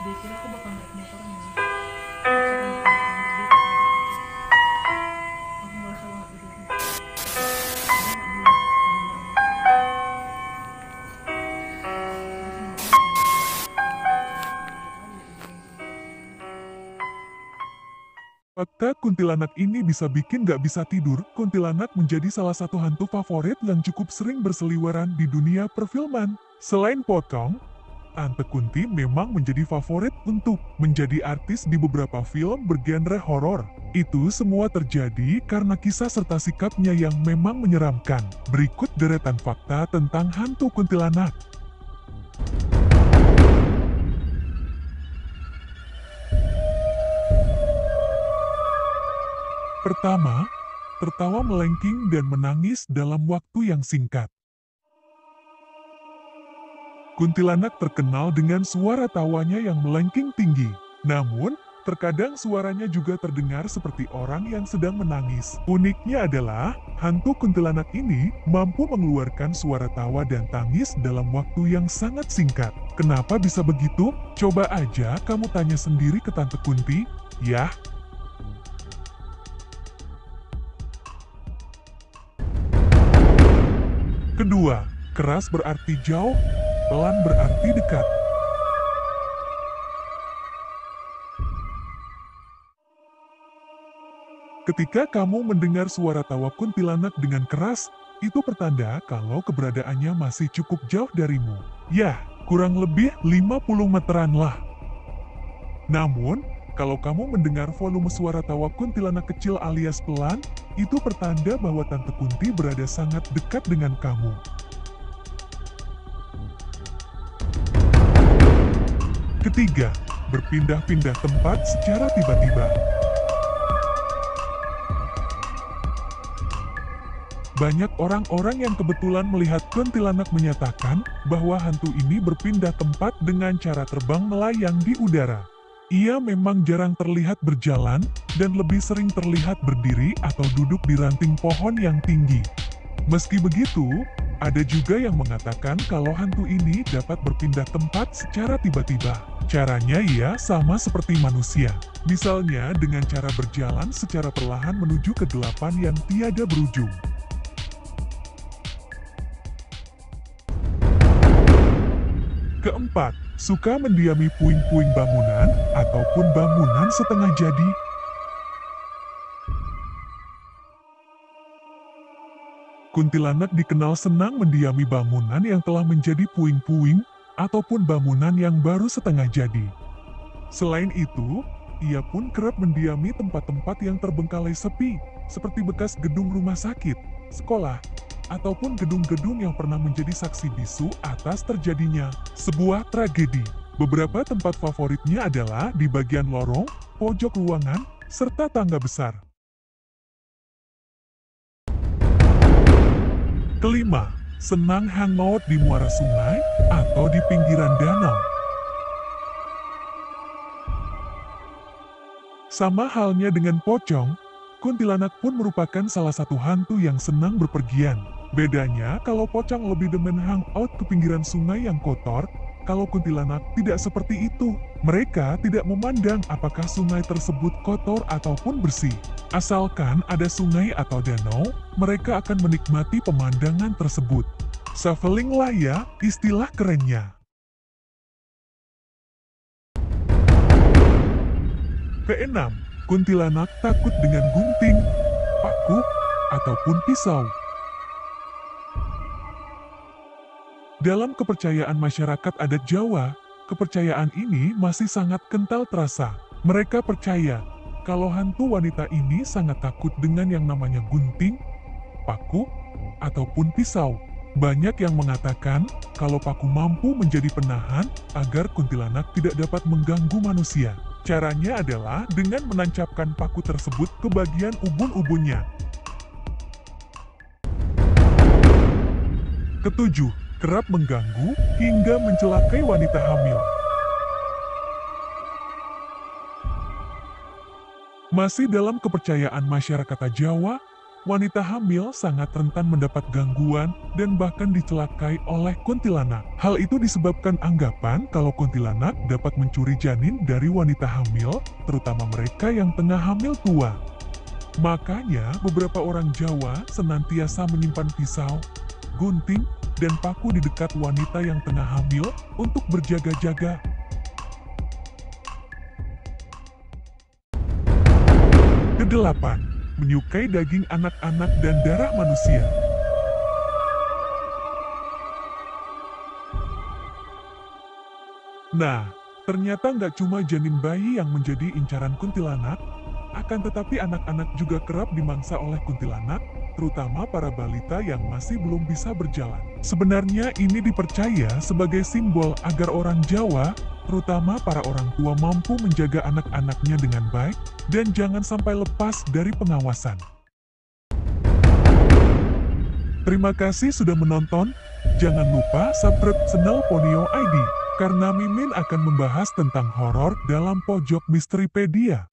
Dia kira aku bakal naik motornya. Pas aku naik motornya dia ketawa-ketawa. Aku ngerasa banget gitu. Dia nggak bilang apa-apa. Terus mungkin Fakta kuntilanak ini bisa bikin gak bisa tidur. Kuntilanak menjadi salah satu hantu favorit yang cukup sering berseliweran di dunia perfilman. Selain pocong, Tante Kunti memang menjadi favorit untuk menjadi artis di beberapa film bergenre horor. Itu semua terjadi karena kisah serta sikapnya yang memang menyeramkan. Berikut deretan fakta tentang hantu kuntilanak. Pertama, tertawa melengking dan menangis dalam waktu yang singkat. Kuntilanak terkenal dengan suara tawanya yang melengking tinggi. Namun, terkadang suaranya juga terdengar seperti orang yang sedang menangis. Uniknya adalah, hantu kuntilanak ini mampu mengeluarkan suara tawa dan tangis dalam waktu yang sangat singkat. Kenapa bisa begitu? Coba aja kamu tanya sendiri ke Tante Kunti, ya. Kedua, keras berarti jauh, pelan berarti dekat. Ketika kamu mendengar suara tawa kuntilanak dengan keras, itu pertanda kalau keberadaannya masih cukup jauh darimu. Ya, kurang lebih 50 meteran lah. Namun, kalau kamu mendengar volume suara tawa kuntilanak kecil alias pelan, itu pertanda bahwa Tante Kunti berada sangat dekat dengan kamu. Ketiga, berpindah-pindah tempat secara tiba-tiba. Banyak orang-orang yang kebetulan melihat kuntilanak menyatakan bahwa hantu ini berpindah tempat dengan cara terbang melayang di udara. Ia memang jarang terlihat berjalan dan lebih sering terlihat berdiri atau duduk di ranting pohon yang tinggi. Meski begitu, ada juga yang mengatakan kalau hantu ini dapat berpindah tempat secara tiba-tiba. Caranya ia sama seperti manusia. Misalnya dengan cara berjalan secara perlahan menuju kegelapan yang tiada berujung. Keempat, suka mendiami puing-puing bangunan ataupun bangunan setengah jadi. Kuntilanak dikenal senang mendiami bangunan yang telah menjadi puing-puing ataupun bangunan yang baru setengah jadi. Selain itu, ia pun kerap mendiami tempat-tempat yang terbengkalai sepi, seperti bekas gedung rumah sakit, sekolah, ataupun gedung-gedung yang pernah menjadi saksi bisu atas terjadinya sebuah tragedi. Beberapa tempat favoritnya adalah di bagian lorong, pojok ruangan, serta tangga besar. Kelima, senang hangout di muara sungai atau di pinggiran danau. Sama halnya dengan pocong, kuntilanak pun merupakan salah satu hantu yang senang berpergian. Bedanya, kalau pocong lebih demen hangout ke pinggiran sungai yang kotor, kalau kuntilanak tidak seperti itu. Mereka tidak memandang apakah sungai tersebut kotor ataupun bersih. Asalkan ada sungai atau danau, mereka akan menikmati pemandangan tersebut. Shuffling lah ya, istilah kerennya. Keenam, kuntilanak takut dengan gunting, paku, ataupun pisau. Dalam kepercayaan masyarakat adat Jawa, kepercayaan ini masih sangat kental terasa. Mereka percaya kalau hantu wanita ini sangat takut dengan yang namanya gunting, paku, ataupun pisau. Banyak yang mengatakan kalau paku mampu menjadi penahan agar kuntilanak tidak dapat mengganggu manusia. Caranya adalah dengan menancapkan paku tersebut ke bagian ubun-ubunnya. Ketujuh, kerap mengganggu hingga mencelakai wanita hamil. Masih dalam kepercayaan masyarakat Jawa, Wanita hamil sangat rentan mendapat gangguan dan bahkan dicelakai oleh kuntilanak. Hal itu disebabkan anggapan kalau kuntilanak dapat mencuri janin dari wanita hamil, terutama mereka yang tengah hamil tua. Makanya beberapa orang Jawa senantiasa menyimpan pisau, gunting, dan paku di dekat wanita yang tengah hamil untuk berjaga-jaga. Kedelapan, menyukai daging anak-anak dan darah manusia. Nah, ternyata nggak cuma janin bayi yang menjadi incaran kuntilanak, akan tetapi anak-anak juga kerap dimangsa oleh kuntilanak, terutama para balita yang masih belum bisa berjalan. Sebenarnya ini dipercaya sebagai simbol agar orang Jawa, terutama para orang tua, mampu menjaga anak-anaknya dengan baik dan jangan sampai lepas dari pengawasan. Terima kasih sudah menonton. Jangan lupa subscribe channel Ponyo ID, karena Mimin akan membahas tentang horor dalam Pojok Misteripedia.